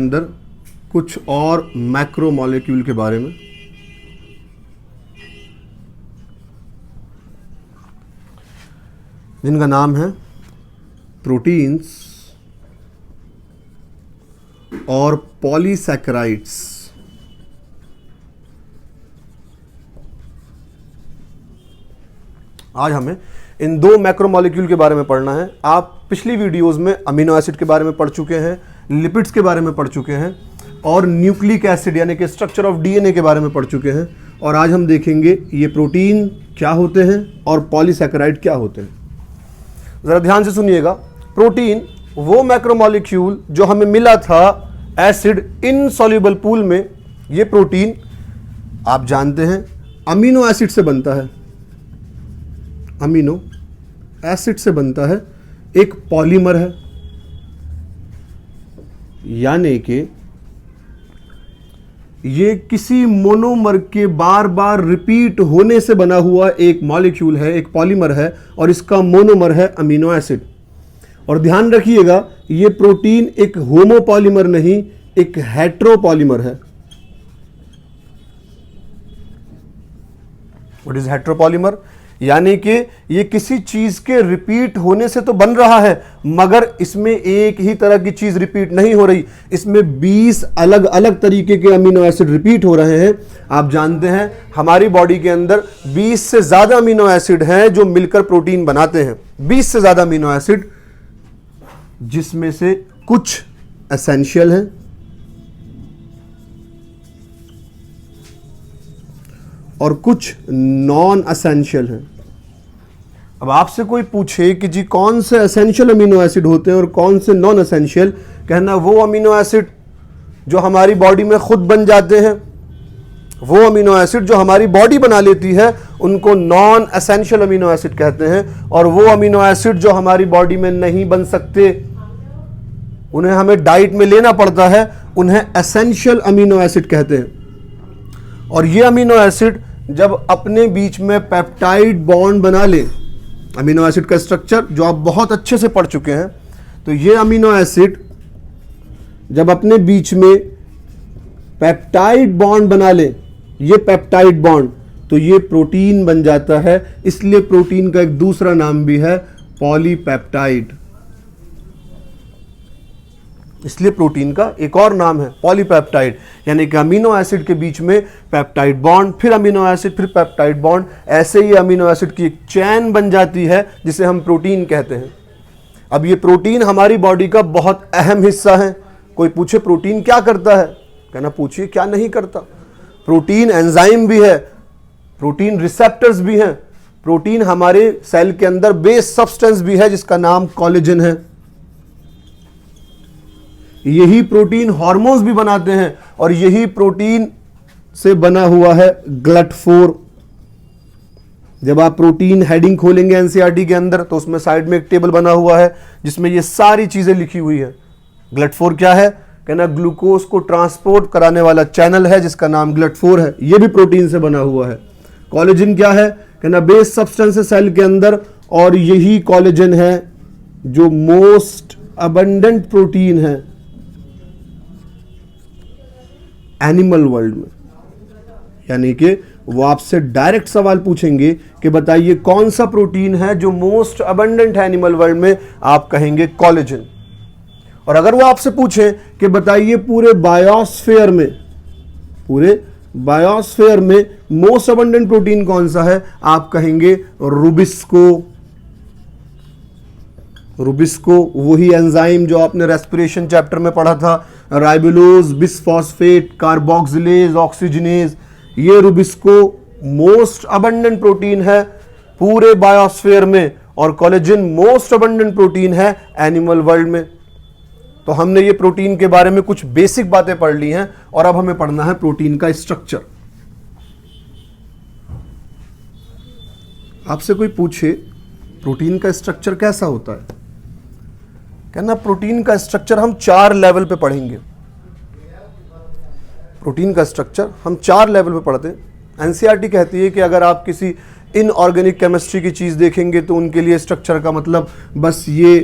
अंदर कुछ और मैक्रो मॉलिक्यूल के बारे में। जिनका नाम है प्रोटीन्स और पॉलीसैकेराइड्स। आज हमें इन दो मैक्रो मॉलिक्यूल के बारे में पढ़ना है। आप पिछली वीडियोस में अमीनो एसिड के बारे में पढ़ चुके हैं, लिपिड्स के बारे में पढ़ चुके हैं और न्यूक्लिक एसिड यानी कि स्ट्रक्चर ऑफ डीएनए के बारे में पढ़ चुके हैं। और आज हम देखेंगे ये प्रोटीन क्या होते हैं और पॉलीसैकेराइड क्या होते हैं। जरा ध्यान से सुनिएगा। प्रोटीन वो मैक्रोमॉलिक्यूल जो हमें मिला था एसिड इनसॉल्युबल पूल में। ये प्रोटीन आप जानते हैं अमीनो एसिड से बनता है, अमीनो एसिड से बनता है, एक पॉलीमर है, यानी कि ये किसी मोनोमर के बार बार रिपीट होने से बना हुआ एक मॉलिक्यूल है, एक पॉलीमर है और इसका मोनोमर है अमीनो एसिड। और ध्यान रखिएगा ये प्रोटीन एक होमोपॉलीमर नहीं, एक हेट्रोपॉलीमर है। What is heteropolymer? यानी कि ये किसी चीज के रिपीट होने से तो बन रहा है मगर इसमें एक ही तरह की चीज रिपीट नहीं हो रही, इसमें 20 अलग अलग तरीके के अमीनो एसिड रिपीट हो रहे हैं। आप जानते हैं हमारी बॉडी के अंदर 20 से ज्यादा अमीनो एसिड हैं जो मिलकर प्रोटीन बनाते हैं। 20 से ज्यादा अमीनो एसिड, जिसमें से कुछ एसेंशियल हैं और कुछ नॉन एसेंशियल हैं। अब आपसे कोई पूछे कि जी कौन से एसेंशियल अमीनो एसिड होते हैं और कौन से नॉन एसेंशियल, कहना वो अमीनो एसिड जो हमारी बॉडी में खुद बन जाते हैं, वो अमीनो एसिड जो हमारी बॉडी बना लेती है उनको नॉन एसेंशियल अमीनो एसिड कहते हैं। और वो अमीनो एसिड जो हमारी बॉडी में नहीं बन सकते, उन्हें हमें डाइट में लेना पड़ता है, उन्हें एसेंशियल अमीनो एसिड कहते हैं। और ये अमीनो एसिड जब अपने बीच में पेप्टाइड बॉन्ड बना ले, अमीनो एसिड का स्ट्रक्चर जो आप बहुत अच्छे से पढ़ चुके हैं, तो ये अमीनो एसिड जब अपने बीच में पेप्टाइड बॉन्ड बना ले, ये पेप्टाइड बॉन्ड, तो ये प्रोटीन बन जाता है। इसलिए प्रोटीन का एक दूसरा नाम भी है पॉलीपेप्टाइड। इसलिए प्रोटीन का एक और नाम है पॉलीपेप्टाइड, यानी कि अमीनो एसिड के बीच में पेप्टाइड बॉन्ड, फिर अमीनो एसिड, फिर पेप्टाइड बॉन्ड, ऐसे ही अमीनो एसिड की एक चैन बन जाती है जिसे हम प्रोटीन कहते हैं। अब ये प्रोटीन हमारी बॉडी का बहुत अहम हिस्सा है। कोई पूछे प्रोटीन क्या करता है, कहना पूछिए क्या नहीं करता। प्रोटीन एंजाइम भी है, प्रोटीन रिसेप्टर्स भी हैं, प्रोटीन हमारे सेल के अंदर बेस सब्सटेंस भी है जिसका नाम कोलेजन है। यही प्रोटीन हार्मोन्स भी बनाते हैं और यही प्रोटीन से बना हुआ है GLUT4। जब आप प्रोटीन हेडिंग खोलेंगे एनसीईआरटी के अंदर तो उसमें साइड में एक टेबल बना हुआ है जिसमें ये सारी चीजें लिखी हुई है। GLUT4 क्या है? कहना ग्लूकोज को ट्रांसपोर्ट कराने वाला चैनल है जिसका नाम GLUT4 है, ये भी प्रोटीन से बना हुआ है। कोलेजन क्या है? कहना बेस सब्सटेंस है सेल के अंदर और यही कोलेजन है जो मोस्ट अबंडेंट प्रोटीन है एनिमल वर्ल्ड में। यानी कि वो आपसे डायरेक्ट सवाल पूछेंगे कि बताइए कौन सा प्रोटीन है जो मोस्ट अबंडेंट है एनिमल वर्ल्ड में, आप कहेंगे कोलेजन। और अगर वो आपसे पूछे कि बताइए पूरे बायोस्फीयर में मोस्ट अबंडेंट प्रोटीन कौन सा है, आप कहेंगे रुबिस्को, वही एंजाइम जो आपने रेस्पिरेशन चैप्टर में पढ़ा था, राइबोलोज, बिसफॉस्फेट, कार्बोक्सिलेज, ऑक्सीजनेज। ये रुबिस्को मोस्ट अबंडेंट प्रोटीन है पूरे बायोस्फीयर में और कोलेजन मोस्ट अबंडेंट प्रोटीन है एनिमल वर्ल्ड में। तो हमने ये प्रोटीन के बारे में कुछ बेसिक बातें पढ़ ली हैं और अब हमें पढ़ना है प्रोटीन का स्ट्रक्चर। आपसे कोई पूछे प्रोटीन का स्ट्रक्चर कैसा होता है, कहना प्रोटीन का स्ट्रक्चर हम 4 लेवल पे पढ़ेंगे। प्रोटीन का स्ट्रक्चर हम 4 लेवल पे पढ़ते हैं। एनसीईआरटी कहती है कि अगर आप किसी इनऑर्गेनिक केमिस्ट्री की चीज़ देखेंगे तो उनके लिए स्ट्रक्चर का मतलब बस ये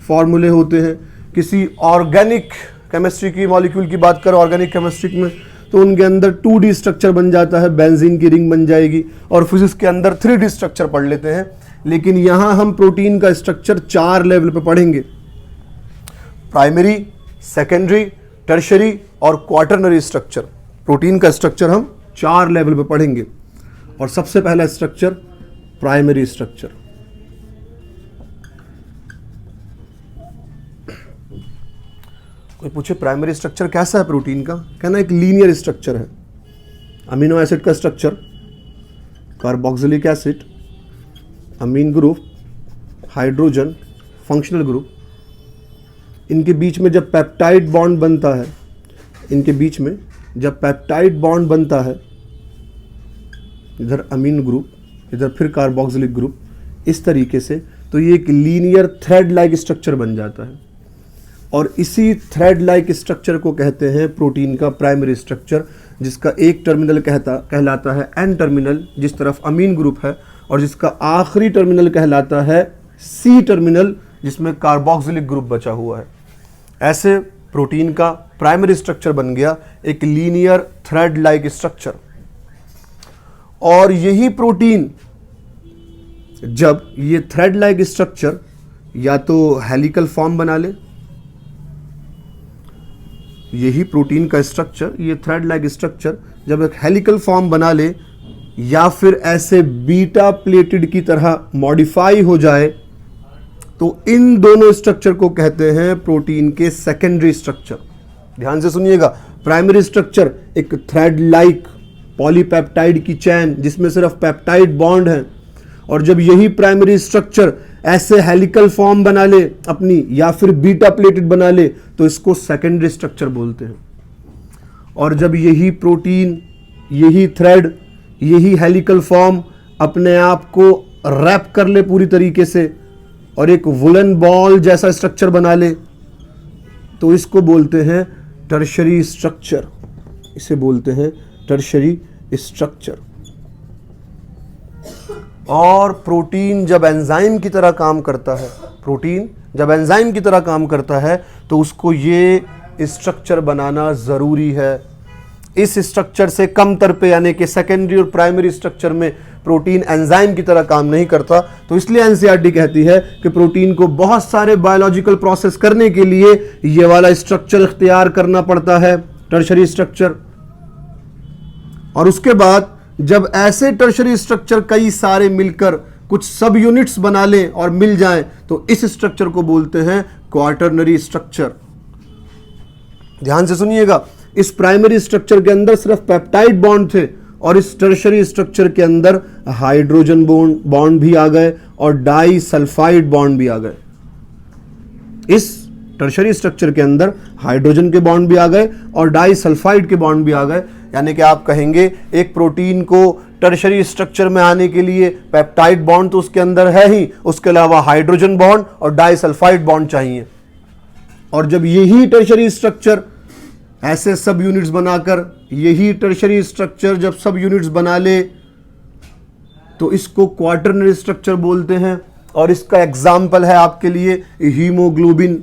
फॉर्मूले होते हैं। किसी ऑर्गेनिक केमिस्ट्री की, मॉलिक्यूल की बात करें ऑर्गेनिक केमिस्ट्री में, तो उनके अंदर 2D स्ट्रक्चर बन जाता है, बेंजीन की रिंग बन जाएगी, और फिजिक्स के अंदर 3D स्ट्रक्चर पढ़ लेते हैं। लेकिन यहां हम प्रोटीन का स्ट्रक्चर 4 लेवल पे पढ़ेंगे, प्राइमरी, सेकेंडरी, टर्शरी और क्वाटरनरी स्ट्रक्चर। प्रोटीन का स्ट्रक्चर हम 4 लेवल पे पढ़ेंगे। और सबसे पहला स्ट्रक्चर प्राइमरी स्ट्रक्चर। कोई पूछे प्राइमरी स्ट्रक्चर कैसा है प्रोटीन का, कहना एक लीनियर स्ट्रक्चर है। अमीनो एसिड का स्ट्रक्चर, कार्बोक्सिलिक एसिड, अमीन ग्रुप, हाइड्रोजन, फंक्शनल ग्रुप, इनके बीच में जब पेप्टाइड बॉन्ड बनता है, इनके बीच में जब पेप्टाइड बॉन्ड बनता है, इधर अमीन ग्रुप, इधर फिर कार्बोक्सिलिक ग्रुप, इस तरीके से, तो ये एक लीनियर थ्रेड लाइक स्ट्रक्चर बन जाता है। और इसी थ्रेड लाइक स्ट्रक्चर को कहते हैं प्रोटीन का प्राइमरी स्ट्रक्चर, जिसका एक टर्मिनल कहलाता है एन टर्मिनल, जिस तरफ अमीन ग्रुप है, और जिसका आखिरी टर्मिनल कहलाता है सी टर्मिनल, जिसमें कार्बोक्सिलिक ग्रुप बचा हुआ है। ऐसे प्रोटीन का प्राइमरी स्ट्रक्चर बन गया एक लीनियर थ्रेड लाइक स्ट्रक्चर। और यही प्रोटीन जब ये थ्रेड लाइक स्ट्रक्चर या तो हेलिकल फॉर्म बना ले, यही प्रोटीन का स्ट्रक्चर, ये थ्रेड लाइक स्ट्रक्चर जब एक हेलिकल फॉर्म बना ले, या फिर ऐसे बीटा प्लेटेड की तरह मॉडिफाई हो जाए, तो इन दोनों स्ट्रक्चर को कहते हैं प्रोटीन के सेकेंडरी स्ट्रक्चर। ध्यान से सुनिएगा, प्राइमरी स्ट्रक्चर एक थ्रेड लाइक पॉलीपेप्टाइड की चैन जिसमें सिर्फ पेप्टाइड बॉन्ड है, और जब यही प्राइमरी स्ट्रक्चर ऐसे हेलिकल फॉर्म बना ले अपनी, या फिर बीटा प्लेटेड बना ले, तो इसको सेकेंडरी स्ट्रक्चर बोलते हैं। और जब यही प्रोटीन, यही थ्रेड, यही हेलिकल फॉर्म अपने आप को रैप कर ले पूरी तरीके से और एक वुलन बॉल जैसा स्ट्रक्चर बना ले, तो इसको बोलते हैं टर्शरी स्ट्रक्चर। इसे बोलते हैं टर्शरी स्ट्रक्चर। और प्रोटीन जब एंजाइम की तरह काम करता है, प्रोटीन जब एंजाइम की तरह काम करता है, तो उसको ये स्ट्रक्चर बनाना ज़रूरी है। इस स्ट्रक्चर से कम तर पे, यानी कि सेकेंडरी और प्राइमरी स्ट्रक्चर में प्रोटीन एंजाइम की तरह काम नहीं करता। तो इसलिए एनसीईआरटी कहती है कि प्रोटीन को बहुत सारे बायोलॉजिकल प्रोसेस करने के लिए ये वाला स्ट्रक्चर इख्तियार करना पड़ता है, टर्शरी स्ट्रक्चर। और उसके बाद जब ऐसे टर्शरी स्ट्रक्चर कई सारे मिलकर कुछ सब यूनिट्स बना लें और मिल जाएं, तो इस स्ट्रक्चर को बोलते हैं क्वाटरनरी स्ट्रक्चर। ध्यान से सुनिएगा, इस प्राइमरी स्ट्रक्चर के अंदर सिर्फ पेप्टाइड बॉन्ड थे, और इस टर्शरी स्ट्रक्चर के अंदर हाइड्रोजन बॉन्ड भी आ गए और डाई सल्फाइड बॉन्ड भी आ गए। इस टर्शरी स्ट्रक्चर के अंदर हाइड्रोजन के बॉन्ड भी आ गए और डाई सल्फाइड के बॉन्ड भी आ गए। यानी कि आप कहेंगे एक प्रोटीन को टर्शरी स्ट्रक्चर में आने के लिए पेप्टाइड बॉन्ड तो उसके अंदर है ही, उसके अलावा हाइड्रोजन बॉन्ड और डाई सल्फाइड बॉन्ड चाहिए। और जब यही टर्शरी स्ट्रक्चर ऐसे सब यूनिट्स बनाकर, यही टर्शरी स्ट्रक्चर जब सब यूनिट्स बना ले, तो इसको क्वाटरनरी स्ट्रक्चर बोलते हैं। और इसका एग्जाम्पल है आपके लिए हीमोग्लोबिन।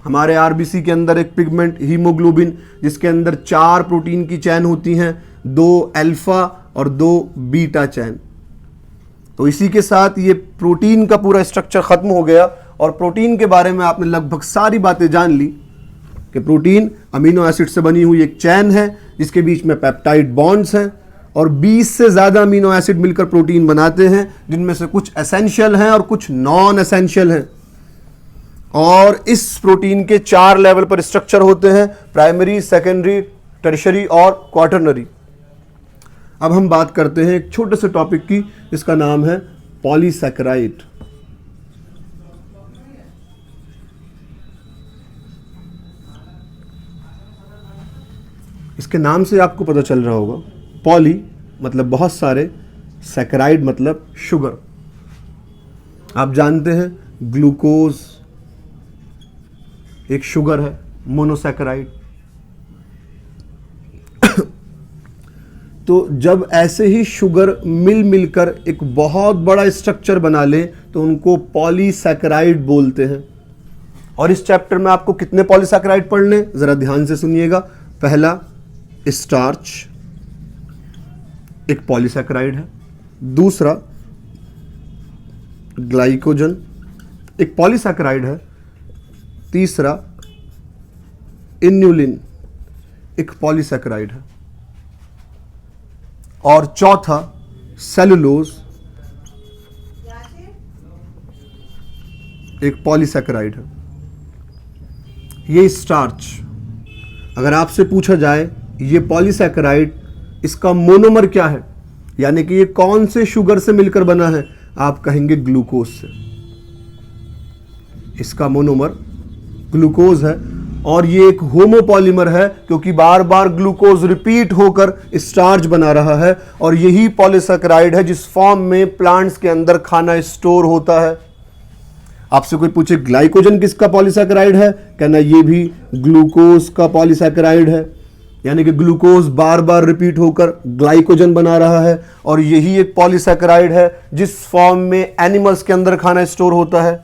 हमारे आरबीसी के अंदर एक पिगमेंट हीमोग्लोबिन, जिसके अंदर 4 प्रोटीन की चैन होती हैं, 2 अल्फा और 2 बीटा चैन। तो इसी के साथ ये प्रोटीन का पूरा स्ट्रक्चर खत्म हो गया। और प्रोटीन के बारे में आपने लगभग सारी बातें जान ली कि प्रोटीन अमीनो एसिड से बनी हुई एक चैन है जिसके बीच में पेप्टाइड बॉन्ड्स हैं, और 20 से ज़्यादा अमीनो एसिड मिलकर प्रोटीन बनाते हैं, जिनमें से कुछ एसेंशियल हैं और कुछ नॉन एसेंशियल हैं। और इस प्रोटीन के 4 लेवल पर स्ट्रक्चर होते हैं, प्राइमरी, सेकेंडरी, टर्शरी और क्वाटरनरी। अब हम बात करते हैं एक छोटे से टॉपिक की, जिसका नाम है पॉलीसैकेराइड। इसके नाम से आपको पता चल रहा होगा, पॉली मतलब बहुत सारे, सैकेराइड मतलब शुगर। आप जानते हैं ग्लूकोज एक शुगर है, मोनोसैकेराइड। तो जब ऐसे ही शुगर मिलकर एक बहुत बड़ा स्ट्रक्चर बना ले, तो उनको पॉलीसैकेराइड बोलते हैं। और इस चैप्टर में आपको कितने पॉलीसैकेराइड पढ़ने, जरा ध्यान से सुनिएगा। पहला स्टार्च एक पॉलीसैकेराइड है, दूसरा ग्लाइकोजन एक पॉलीसैकेराइड है, तीसरा इन्युलिन एक पॉलीसैकेराइड है, और चौथा सेलुलोज एक पॉलीसैकेराइड है। ये स्टार्च, अगर आपसे पूछा जाए ये पॉलीसैकेराइड इसका मोनोमर क्या है, यानी कि ये कौन से शुगर से मिलकर बना है, आप कहेंगे ग्लूकोज से। इसका मोनोमर ग्लूकोज है और ये एक होमोपॉलीमर है, क्योंकि बार बार ग्लूकोज रिपीट होकर स्टार्च बना रहा है, और यही पॉलीसैकेराइड है जिस फॉर्म में प्लांट्स के अंदर खाना स्टोर होता है। आपसे कोई पूछे ग्लाइकोजन किसका पॉलीसैकेराइड है, कहना ये भी ग्लूकोज का पॉलीसैकेराइड है, यानी कि ग्लूकोज बार बार रिपीट होकर ग्लाइकोजन बना रहा है, और यही एक पॉलीसैकेराइड है जिस फॉर्म में एनिमल्स के अंदर खाना स्टोर होता है।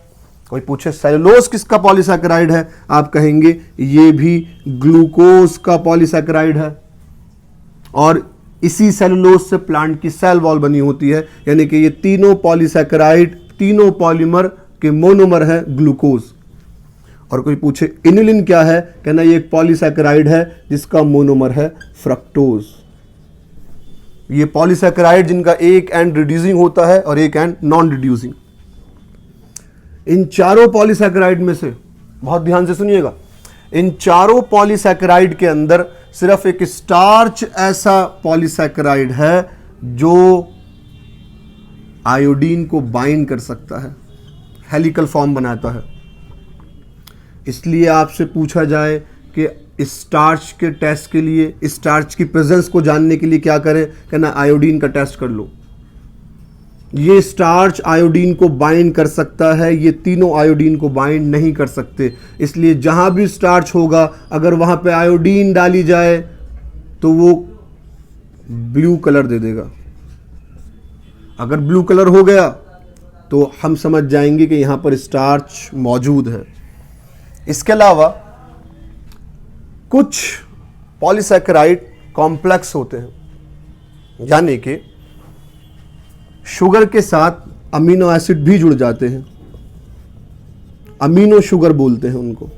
कोई पूछे सेलुलोज किसका पॉलीसैकेराइड है, आप कहेंगे ये भी ग्लूकोज का पॉलीसैकेराइड है, और इसी सेलुलोज से प्लांट की सेल वॉल बनी होती है, यानी कि ये तीनों पॉलीसैकेराइड तीनों पॉलीमर के मोनोमर है ग्लूकोज। और कोई पूछे इन्युलिन क्या है, कहना ये एक पॉलीसैकेराइड है जिसका मोनोमर है फ्रक्टोज। ये पॉलीसैकेराइड जिनका एक एंड रिड्यूसिंग होता है और एक एंड नॉन रिड्यूसिंग। इन चारों पॉलीसैकेराइड में से बहुत ध्यान से सुनिएगा, इन चारों पॉलीसैकेराइड के अंदर सिर्फ एक स्टार्च ऐसा पॉलीसैकेराइड है जो आयोडीन को बाइंड कर सकता है, हेलिकल फॉर्म बनाता है। इसलिए आपसे पूछा जाए कि स्टार्च के टेस्ट के लिए, स्टार्च की प्रेजेंस को जानने के लिए क्या करें, कहना आयोडीन का टेस्ट कर लो। ये स्टार्च आयोडीन को बाइंड कर सकता है, ये तीनों आयोडीन को बाइंड नहीं कर सकते। इसलिए जहां भी स्टार्च होगा, अगर वहां पे आयोडीन डाली जाए तो वो ब्लू कलर दे देगा। अगर ब्लू कलर हो गया तो हम समझ जाएंगे कि यहां पर स्टार्च मौजूद है। इसके अलावा कुछ पॉलीसैकेराइड कॉम्प्लेक्स होते हैं, यानी कि शुगर के साथ अमीनो एसिड भी जुड़ जाते हैं, अमीनो शुगर बोलते हैं उनको।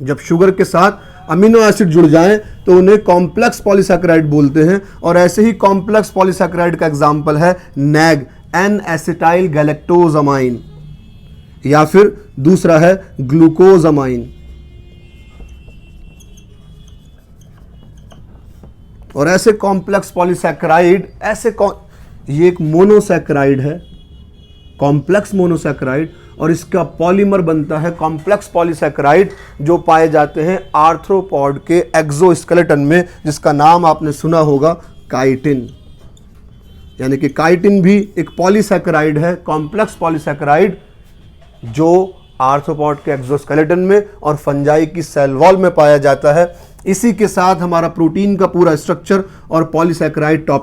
जब शुगर के साथ अमीनो एसिड जुड़ जाएं तो उन्हें कॉम्प्लेक्स पॉलीसैकेराइड बोलते हैं, और ऐसे ही कॉम्प्लेक्स पॉलीसैकेराइड का एग्जांपल है नैग, एन एसिटाइल गैलेक्टोजामाइन, या फिर दूसरा है ग्लूकोजामाइन। और ऐसे कॉम्प्लेक्स पॉलीसैकेराइड ये एक मोनोसैकेराइड है, कॉम्प्लेक्स मोनोसैकेराइड, और इसका पॉलीमर बनता है कॉम्प्लेक्स पॉलीसैकेराइड जो पाए जाते हैं आर्थ्रोपॉड के एक्सोस्केलेटन में, जिसका नाम आपने सुना होगा काइटिन। यानी कि काइटिन भी एक पॉलीसैकेराइड है, कॉम्प्लेक्स पॉलीसैकेराइड, जो आर्थ्रोपॉड के एक्सोस्केलेटन में और फंजाई की सेल वॉल में पाया जाता है। इसी के साथ हमारा प्रोटीन का पूरा स्ट्रक्चर और पॉलीसैकेराइड टॉपिक